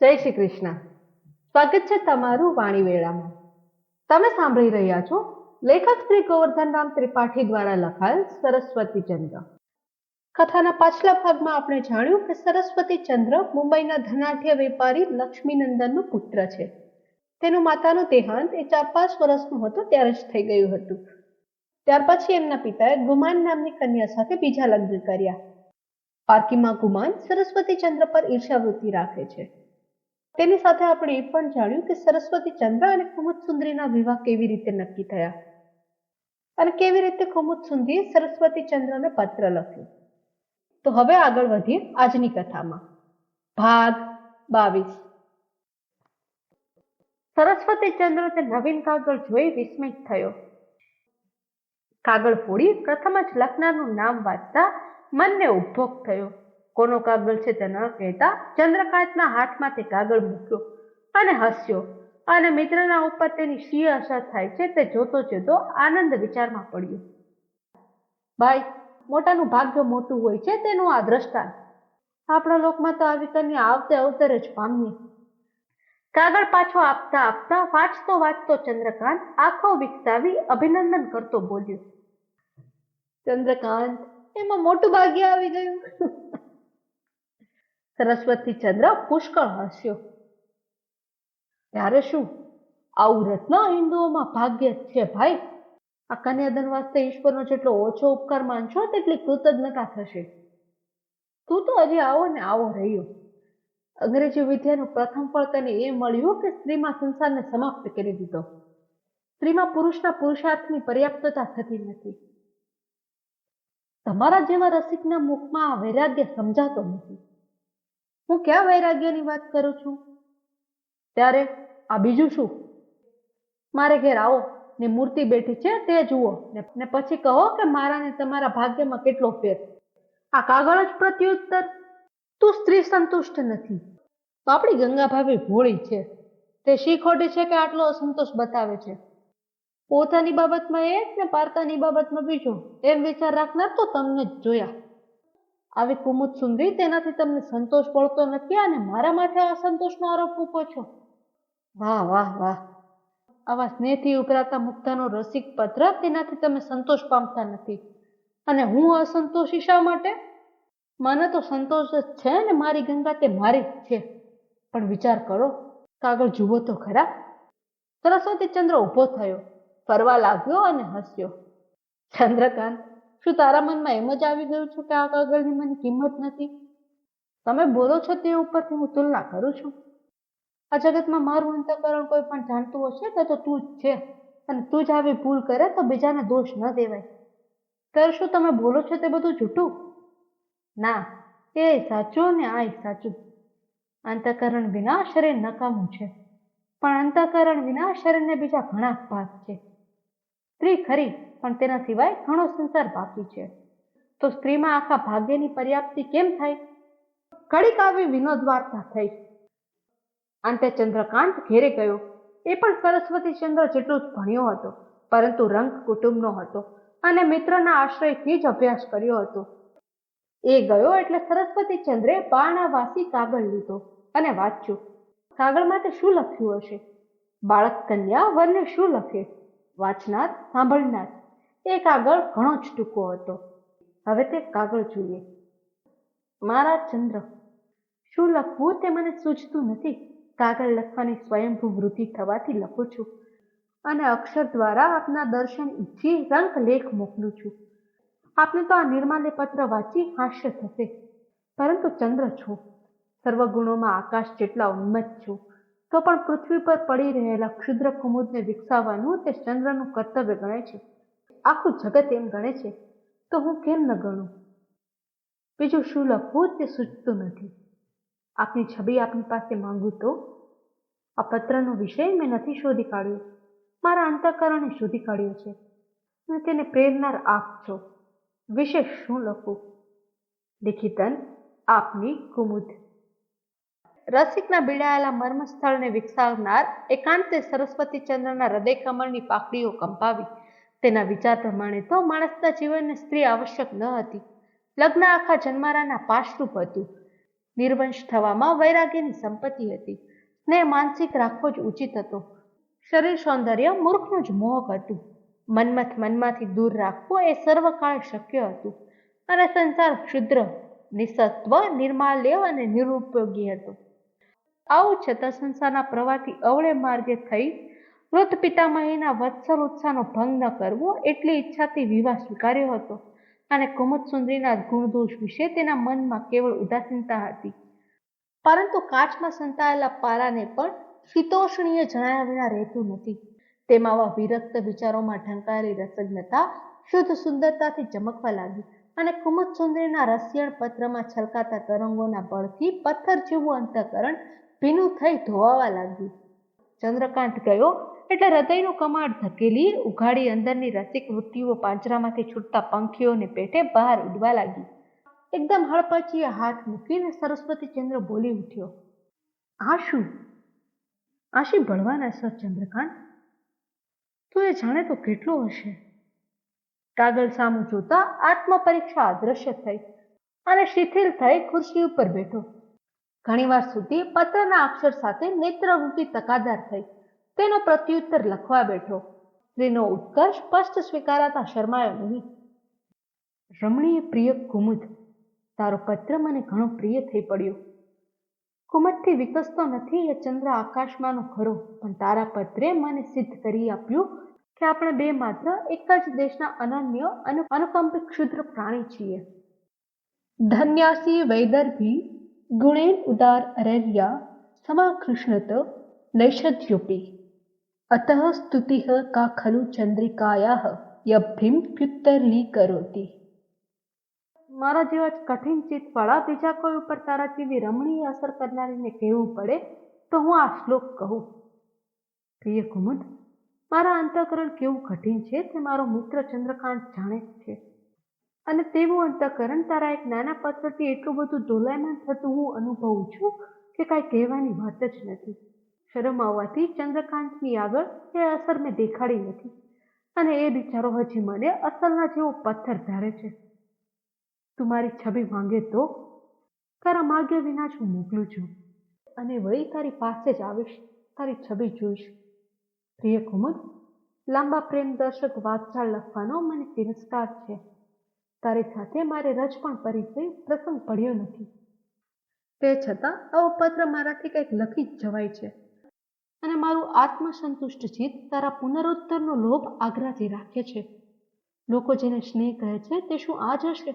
જય શ્રી કૃષ્ણ. સ્વાગત છે તમારું વાણી વેળામાં. તમે સાંભળી રહ્યા છો લેખક શ્રી ગોવર્ધનરામ ત્રિપાઠી દ્વારા લખાયેલ સરસ્વતી ચંદ્ર. કથાના પાછલા ભાગમાં આપણે જાણ્યું કે સરસ્વતી ચંદ્ર મુંબઈના ધનાઢ્ય વેપારી લક્ષ્મીનંદનનો પુત્ર છે. તેનું માતાનું દેહાંત એ 4-5 વર્ષનું હતું ત્યારે જ થઈ ગયું હતું. ત્યાર પછી એમના પિતાએ ગુમાન નામની કન્યા સાથે બીજા લગ્ન કર્યા. પારકીમાં ગુમાન સરસ્વતી ચંદ્ર પર ઈર્ષાવૃત્તિ રાખે છે. તેની સાથે આપણે એ પણ જાણ્યું કે સરસ્વતી ચંદ્ર અને કુમુદસુંદરીના વિવાહ કેવી રીતે નક્કી થયા અને કેવી રીતે કુમુદસુંદરીએ સરસ્વતી ચંદ્રને પત્ર લખ્યો. તો હવે આગળ વધીએ આજની કથામાં. ભાગ 22. સરસ્વતી ચંદ્ર તે નવીન કાગળ જોઈ વિસ્મિત થયો. કાગળ ફોડી પ્રથમ જ લખનારનું નામ વાંચતા મનને ઉપભોગ થયો. કોનો કાગળ છે તે ન કહેતા ચંદ્રકાંતના હાથમાં તે કાગળ મૂક્યો અને હસ્યો અને મિત્રના ઉપર તેની શી અસર થાય છે તે જોતો જોતો આનંદ વિચારમાં પડ્યો. ભાઈ, મોટાનું ભાગ્ય મોટું હોય છે તેનું આ દ્રષ્ટાંત. આપણા લોકમાં તો આવી કન્યા આવતે અવતરે જ પામીએ. કાગળ પાછો આપતા આપતા વાંચતો ચંદ્રકાંત આંખો વિકસાવી અભિનંદન કરતો બોલ્યો, ચંદ્રકાંત, એમાં મોટું ભાગ્ય આવી ગયું. સરસ્વતી ચંદ્ર પુષ્કળ હસ્યો. ત્યારે શું, આવું રત્ન હિન્દુઓમાં ભાગ્ય જ છે ભાઈ. આ કન્યાદાન વાસ્તે ઈશ્વરનો જેટલો ઓછો ઉપકાર માનશો તેટલી કૃતજ્ઞતા થશે. તું તો હજી આવો ને આવો રહ્યો. અંગ્રેજી વિદ્યાનું પ્રથમ ફળ તને એ મળ્યું કે સ્ત્રીમાં સંસારને સમાપ્ત કરી દીધો. સ્ત્રીમાં પુરુષના પુરુષાર્થની પર્યાપ્તતા થતી નથી. તમારા જેવા રસિકના મુખમાં આ વૈરાગ્ય સમજાતો નથી. હું ક્યાં વૈરાગ્યની વાત કરું છું? ત્યારે આ બીજું શું? મારે ઘેર આવો ને મૂર્તિ બેઠી છે તે જુઓ ને પછી કહો કે મારા ને તમારા ભાગ્યમાં કેટલો ફેર. આ કાગળ જ પ્રત્યુત્તર. તું સ્ત્રી સંતુષ્ટ નથી તો આપણી ગંગા ભાભી ભોળી છે. તે શી ખોટી છે કે આટલો અસંતોષ બતાવે છે? પોતાની બાબતમાં એક ને પારકાની બાબતમાં બીજો એમ વિચાર રાખનાર તો તમને જ જોયા. આવી કુમુદસુંદરી, તેનાથી તમને સંતોષ પડતો નથી અને મારા માથે અસંતોષનો આરોપ મૂકો છો. વાહ વાહ વાહ. આવા સ્નેહથી ઉભરાતા મુગ્ધાનો રસિક પત્ર, તેનાથી તમે સંતોષ પામતા નથી અને હું અસંતોષી શા માટે? મને તો સંતોષ જ છે ને મારી ગંગા તે મારી જ છે. પણ વિચાર કરો, કાગળ જુઓ તો ખરા. સરસ્વતી ચંદ્ર ઊભો થયો, ફરવા લાગ્યો અને હસ્યો. ચંદ્રકાંત, શું તારા મનમાં એમ જ આવી ગયું છે કે આ કાગળની મને કિંમત નથી? તમે બોલો છો તે ઉપરથી હું તુલના કરું છું. આ જગતમાં મારું અંતઃકરણ કોઈ પણ જાણતું હશે તો તું જ છે અને તું જ આવી ભૂલ કરે તો બીજાને દોષ ન દેવાય. ત્યારે શું તમે બોલો છો તે બધું જૂઠું? ના, એ સાચું ને આ સાચું. અંતઃકરણ વિના શરીર નકામું છે, પણ અંતઃકરણ વિના શરીરને બીજા ઘણા ભાગ છે. સ્ત્રી ખરી, પણ તેના સિવાય ઘણો સંસાર બાકી છે. તો સ્ત્રીમાં આખા ભાગ્યની પર્યાપ્તિ કેમ થાય? ઘડીક આવી વિનોદ વાર્તા થઈ. અંતે ચંદ્રકાંત ઘેરે ગયો. એ પણ સરસ્વતી ચંદ્ર જેટલું જ ભણ્યો હતો, પરંતુ રંગ કુટુંબનો હતો અને મિત્રના આશ્રયથી જ અભ્યાસ કર્યો હતો. એ ગયો એટલે સરસ્વતી ચંદ્રે બારણાવાસી કાગળ લીધો અને વાંચ્યું. કાગળમાં તે શું લખ્યું હશે? બાળક કન્યા વરને શું લખે? વાંચનાર, સાંભળનાર. એ કાગળ ઘણો જ ટૂંકો હતો. હવે તે કાગળ જોઈએ. મારા ચંદ્ર, શું લખવું તે મને સૂઝતું નથી. કાગળ લખવાની સ્વયંભૂ વૃત્તિ થવાથી લખું છું અને અક્ષર દ્વારા આપના દર્શન ઈચ્છી રંગ લેખ મોકલું છું. આપને તો આ નિર્માલ્ય પત્ર વાંચી હાસ્ય થશે, પરંતુ ચંદ્ર છું, સર્વગુણોમાં આકાશ જેટલા ઉન્મત્ત છું, તો પણ પૃથ્વી પર પડી રહેલા ક્ષુદ્ર કુમુદને વિકસાવવાનું તે ચંદ્રનું કર્તવ્ય ગણે છે. આખું જગત એમ ગણે છે તો હું કેમ ન ગણું? બીજું શું લખવું તે સૂચતું નથી. આપની છબી આપની પાસે માંગુ તો? આ પત્રનો વિષય મેં નથી શોધી કાઢ્યો, મારા અંતઃકરણે શોધી કાઢ્યો છે અને તેને પ્રેરનાર આપ છો. વિશેષ શું લખું? લિખિતન આપની કુમુદ. રસિકના બીડાયેલા મર્મસ્થળને વિકસાવનાર એકાંતે સરસ્વતી ચંદ્રના હૃદય કમળની પાકડીઓ કંપાવી. તેના વિચાર પ્રમાણે તો માણસના જીવનને સ્ત્રી આવશ્યક ન હતી. લગ્ન આખા જન્મારાના પાશરૂપ હતું. નિર્વંશ થવામાં વૈરાગ્યની સંપત્તિ હતી. સ્નેહ માનસિક રાખવો જ ઉચિત હતો. શરીર સૌંદર્ય મૂર્ખનું જ મોહક હતું. મન્મથ મનમાંથી દૂર રાખવું એ સર્વકાળ શક્ય હતું. અને સંસાર ક્ષુદ્ર, નિસત્વ, નિર્માલ્ય અને નિરુપયોગી હતો. આવું છતાં સંસારના પ્રવાહથી અવળે માર્ગે થઈ વૃદ્ધ પિતામહીના વત્સલ ઉત્સાહનો ભંગ ન કરવો એટલી ઈચ્છાથી વિવાહ સ્વીકાર્યો હતો. અને કુમુદસુંદરીના ગુણદોષ વિશે તેના મનમાં કેવળ ઉદાસીનતા હતી. પરંતુ કાચમાં સંતાયેલા પારાને પણ શીતોષ્ણીય જણાયા વિના રહેતું નથી. તેમાં આવા વિરક્ત વિચારોમાં ઢંકાયેલી રસજ્ઞતા શુદ્ધ સુંદરતાથી ચમકવા લાગી અને કુમુદસુંદરીના રસિયણ પત્રમાં છલકાતા તરંગોના બળથી પથ્થર જેવું અંતઃકરણ ભીનું થઈ ધોવાવા લાગ્યું. ચંદ્રકાંત ગયો એટલે હૃદયનું કમાડ ધકેલી ઉઘાડી અંદરની રસિક વૃત્તિઓ પાંજરામાંથી છૂટતા પંખીઓને પેટે બહાર ઉડવા લાગી. એકદમ હળપચીએ હાથ મૂકીને સરસ્વતીચંદ્ર બોલી ઉઠ્યો, આ શું? આશી ભળવાના સર ચંદ્રકાંત, તું એ જાણે તો કેટલું હશે. કાગળ સામું જોતા આત્મપરીક્ષા અદ્રશ્ય થઈ અને શિથિલ થઈ ખુરશી ઉપર બેઠો. ઘણીવાર સુધી પત્રના અક્ષર સાથે નેત્રવૃત્તિ તકાદાર થઈ તેનો પ્રત્યુત્તર લખવા બેઠો. સ્ત્રીનો ઉત્કર્ષ સ્પષ્ટ સ્વીકારાતા શરમાયો નહીં. રમણીય પ્રિય કુમુદ, તારો પત્ર મને ઘણો પ્રિય થઈ પડ્યો. કુમુદથી વિકસતો નથી એ ચંદ્ર આકાશમાંનો ખરો, પણ તારા પત્રે મને સિદ્ધ કરી આપ્યું કે આપણે બે માત્ર એક જ દેશના અનન્ય અનુકંપિત ક્ષુદ્ર પ્રાણી છીએ. ધન્યાસી વૈદર્ભી ગુણેન ઉદાર અરર્યા સમાકૃષ્ણત નૈષધ્યોપી અતઃ સ્તુતિઃ કા ખલુ ચંદ્રિકાયાઃ યભ્રીમ પ્યુત્તરલી કરોતિ. મારા જેવા કઠિન ચિત્તવાળા બીજા કોઈ ઉપર તારા જેવી રમણીય અસર કરનારીને કહેવું પડે તો હું આ શ્લોક કહું. પ્રિય કુમુદ, મારા અંતઃકરણ કેવું કઠિન છે તે મારો મિત્ર ચંદ્રકાંત જાણે છે. અને તેવું અંતઃકરણ તારા એક નાના પત્રથી એટલું બધું દોલાયમાન થતું હું અનુભવું છું કે કાંઈ કહેવાની વાત જ નથી. શરમ આવવાથી ચંદ્રકાંતની આગળ એ અસર મેં દેખાડી નથી અને એ બિચારો હજી મને અસલના જેવો પથ્થર ધારે છે. તું મારી છબી માંગે તો તારા માગ્યા વિના જ હું મોકલું છું અને વળી તારી પાસે જ આવીશ, તારી છબી જોઈશ. પ્રિય કુમુદ, લાંબા પ્રેમદર્શક વાતચાળ લખવાનો મને તિરસ્કાર છે. તારી સાથે મારે રજપણ પરિચય પ્રસંગ પડ્યો નથી. તે છતાં આવો પત્ર મારાથી કંઈક લખી જ જવાય છે અને મારું આત્મસંતુષ્ટ ચિત્ત તારા પુનરુત્તરનો લોભ આગ્રહથી રાખે છે. લોકો જેને સ્નેહ કહે છે તે શું આ જ હશે?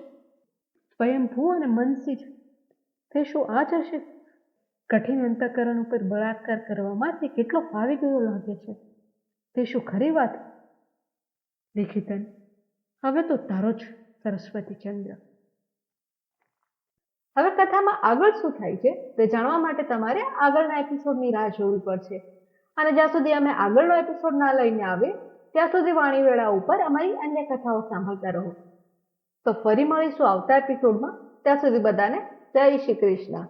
સ્વયંભૂ અને મનસી જ તે શું આ જ હશે? કઠિન અંતઃકરણ ઉપર બળાત્કાર કરવામાં તે કેટલો ફાવી ગયો લાગે છે. તે શું ખરી વાત? લેખિતન, હવે તો તારો જ સરસ્વતીચંદ્ર. હવે કથામાં આગળ શું થાય છે તે જાણવા માટે તમારે આગળના એપિસોડની રાહ જોવી પડશે. અને જ્યાં સુધી અમે આગળનો એપિસોડ ના લઈને આવે ત્યાં સુધી વાણીવેળા ઉપર અમારી અન્ય કથાઓ સાંભળતા રહો. તો ફરી મળીશું આવતા એપિસોડમાં. ત્યાં સુધી બધાને જય શ્રી કૃષ્ણ.